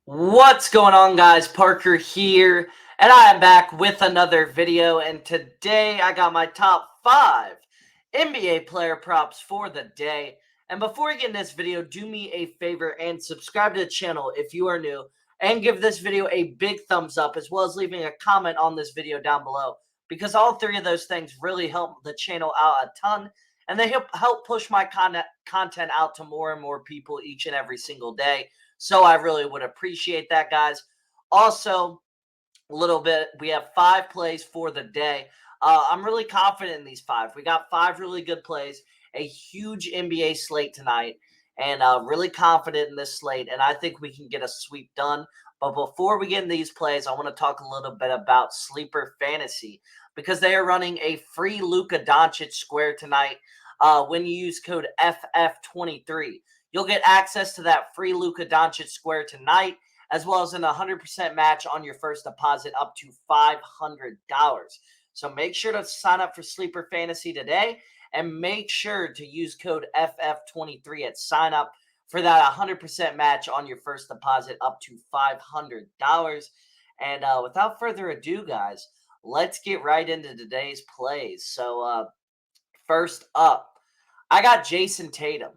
What's going on, guys? Parker here, and I am back with another video. And today I got my top 5 NBA player props for the day. And before we get in this video, do me a favor and subscribe to the channel if you are new, and give this video a big thumbs up, as well as leaving a comment on this video down below, because all three of those things really help the channel out a ton, and they help push my content out to more and more people each and every single day. So I really would appreciate that, guys. Also, a little bit, we have 5 plays for the day. I'm really confident in these 5. We got 5 really good plays, a huge NBA slate tonight, and really confident in this slate. And I think we can get a sweep done. But before we get in these plays, I want to talk a little bit about Sleeper Fantasy, because they are running a free Luka Doncic square tonight. When you use code FF23, you'll get access to that free Luka Doncic square tonight, as well as an 100% match on your first deposit up to $500. So make sure to sign up for Sleeper Fantasy today, and make sure to use code FF23 at sign up for that 100% match on your first deposit up to $500. And without further ado, guys, let's get right into today's plays. So first up, I got Jason Tatum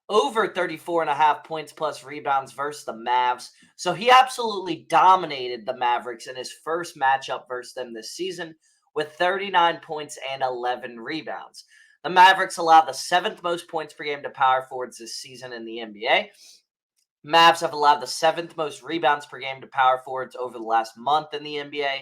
over 34 and a half points plus rebounds versus the Mavs. So he absolutely dominated the Mavericks in his first matchup versus them this season with 39 points and 11 rebounds. The Mavericks allowed the 7th most points per game to power forwards this season in the NBA. Mavs have allowed the 7th most rebounds per game to power forwards over the last month in the NBA,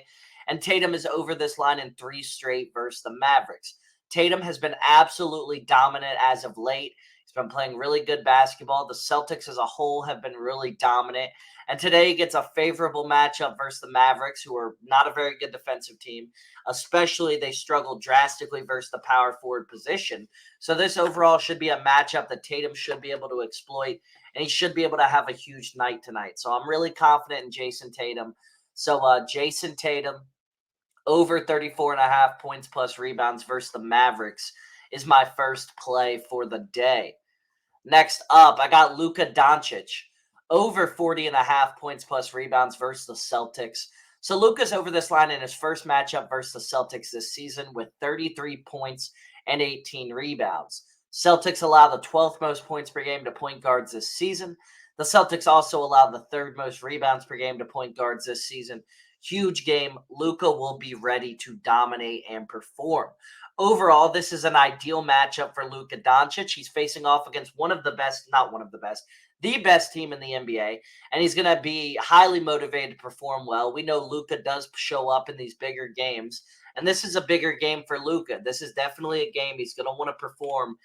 and Tatum is over this line in 3 straight versus the Mavericks. Tatum has been absolutely dominant as of late. He's been playing really good basketball. The Celtics as a whole have been really dominant, and today he gets a favorable matchup versus the Mavericks, who are not a very good defensive team. Especially, they struggled drastically versus the power forward position. So this overall should be a matchup that Tatum should be able to exploit, and he should be able to have a huge night tonight. So I'm really confident in Jason Tatum. So Jason Tatum over 34 and a half points plus rebounds versus the Mavericks is my first play for the day. Next up, I got Luka Doncic over 40 and a half points plus rebounds versus the Celtics. So Luka's over this line in his first matchup versus the Celtics this season with 33 points and 18 rebounds. Celtics allow the 12th most points per game to point guards this season. The Celtics also allow the 3rd most rebounds per game to point guards this season. Huge game. Luka will be ready to dominate and perform. Overall, this is an ideal matchup for Luka Doncic. He's facing off against one of the best, not one of the best, the best team in the NBA, and he's going to be highly motivated to perform well. We know Luka does show up in these bigger games, and this is a bigger game for Luka. This is definitely a game he's going to want to perform,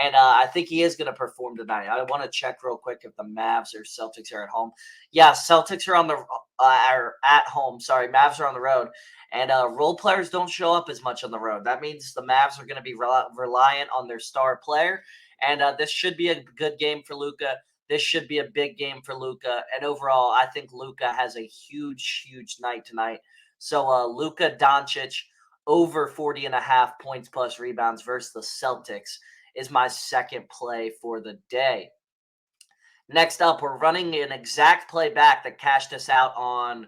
and I think he is going to perform tonight. I want to check real quick if the Mavs or Celtics are at home. Yeah, Celtics are are at home. Sorry, Mavs are on the road. And role players don't show up as much on the road. That means the Mavs are going to be reliant on their star player. And this should be a good game for Luka. This should be a big game for Luka. And overall, I think Luka has a huge, huge night tonight. So Luka Doncic over 40 and a half points plus rebounds versus the Celtics is my second play for the day. Next up, we're running an exact play back that cashed us out on,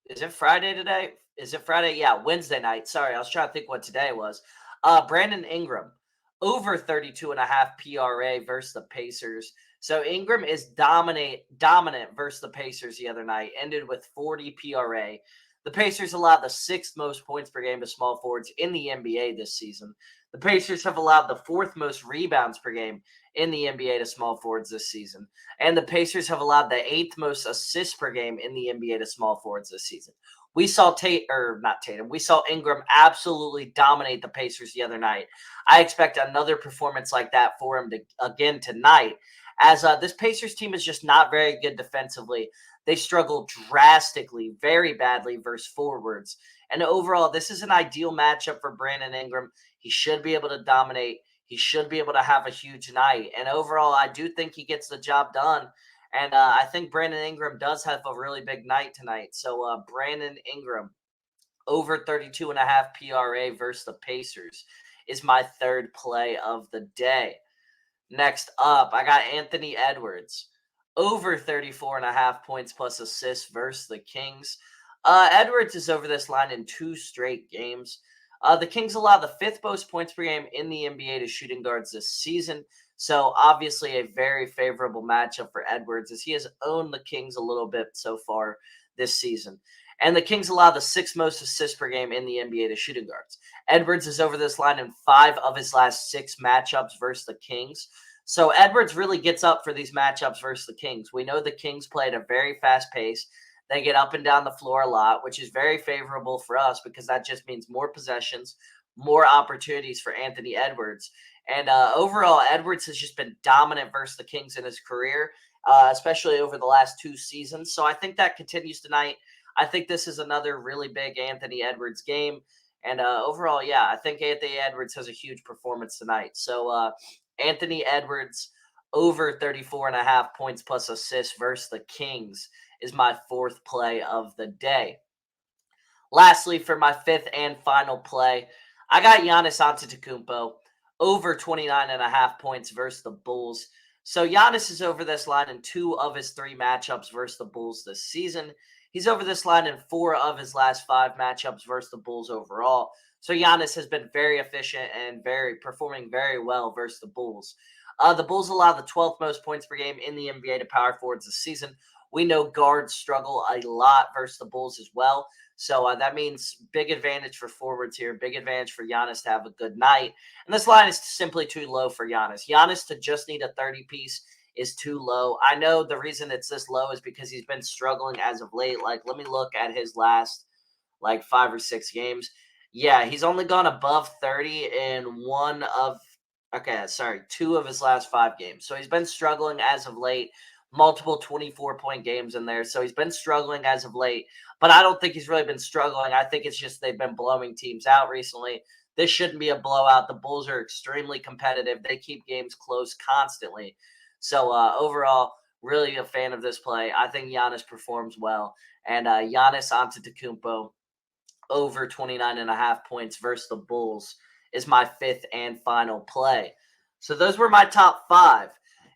is it Friday today? Is it Friday? Yeah, Wednesday night. Sorry, I was trying to think what today was. Brandon Ingram, over 32 and a half PRA versus the Pacers. So Ingram is dominant versus the Pacers the other night, ended with 40 PRA. The Pacers allowed the 6th most points per game to small forwards in the NBA this season. The Pacers have allowed the 4th most rebounds per game in the NBA to small forwards this season. And the Pacers have allowed the 8th most assists per game in the NBA to small forwards this season. We saw we saw Ingram absolutely dominate the Pacers the other night. I expect another performance like that for him again tonight, as this Pacers team is just not very good defensively. They struggle drastically, very badly versus forwards. And overall, this is an ideal matchup for Brandon Ingram. He should be able to dominate. He should be able to have a huge night. And overall, I do think he gets the job done. And I think Brandon Ingram does have a really big night tonight. So Brandon Ingram, over 32 and a half PRA versus the Pacers, is my third play of the day. Next up, I got Anthony Edwards, over 34.5 points plus assists versus the Kings. Edwards is over this line in 2 straight games. The Kings allow the 5th most points per game in the NBA to shooting guards this season. So obviously a very favorable matchup for Edwards, as he has owned the Kings a little bit so far this season. And the Kings allow the 6th most assists per game in the NBA to shooting guards. Edwards is over this line in 5 of his last 6 matchups versus the Kings. So Edwards really gets up for these matchups versus the Kings. We know the Kings play at a very fast pace. They get up and down the floor a lot, which is very favorable for us because that just means more possessions, more opportunities for Anthony Edwards. And overall, Edwards has just been dominant versus the Kings in his career, especially over the last 2 seasons. So I think that continues tonight. I think this is another really big Anthony Edwards game. And overall, yeah, I think Anthony Edwards has a huge performance tonight. So Anthony Edwards over 34.5 points plus assists versus the Kings is my 4th play of the day. Lastly, for my 5th and final play, I got Giannis Antetokounmpo over 29.5 points versus the Bulls. So Giannis is over this line in 2 of his 3 matchups versus the Bulls this season. He's over this line in 4 of his last 5 matchups versus the Bulls overall. So Giannis has been very efficient and performing very well versus the Bulls. The Bulls allow the 12th most points per game in the NBA to power forwards this season. We know guards struggle a lot versus the Bulls as well. So that means big advantage for forwards here, big advantage for Giannis to have a good night. And this line is simply too low for Giannis. Giannis to just need a 30-piece is too low. I know the reason it's this low is because he's been struggling as of late. Like, let me look at his last, 5 or 6 games. Yeah, he's only gone above 30 in 2 of his last 5 games. So he's been struggling as of late. Multiple 24-point games in there. So he's been struggling as of late. But I don't think he's really been struggling. I think it's just they've been blowing teams out recently. This shouldn't be a blowout. The Bulls are extremely competitive. They keep games close constantly. So overall, really a fan of this play. I think Giannis performs well. And Giannis Antetokounmpo over 29.5 points versus the Bulls is my 5th and final play. So those were my top 5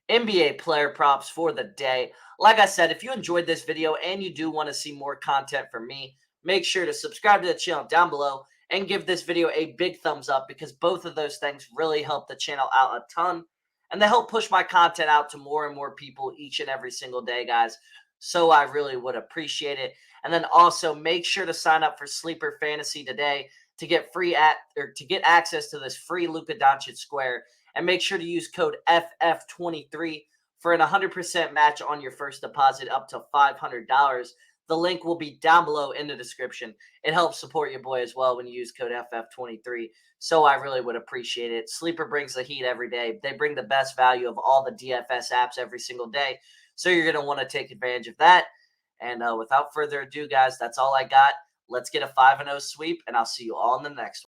NBA player props for the day. Like I said, if you enjoyed this video and you do want to see more content from me, make sure to subscribe to the channel down below and give this video a big thumbs up, because both of those things really help the channel out a ton. And they help push my content out to more and more people each and every single day, guys. So I really would appreciate it. And then also make sure to sign up for Sleeper Fantasy today to get to get access to this free Luka Doncic square. And make sure to use code FF23 for an 100% match on your first deposit up to $500. The link will be down below in the description. It helps support your boy as well when you use code FF23. So I really would appreciate it. Sleeper brings the heat every day. They bring the best value of all the DFS apps every single day. So you're going to want to take advantage of that. And without further ado, guys, that's all I got. Let's get a 5-0 sweep, and I'll see you all in the next one.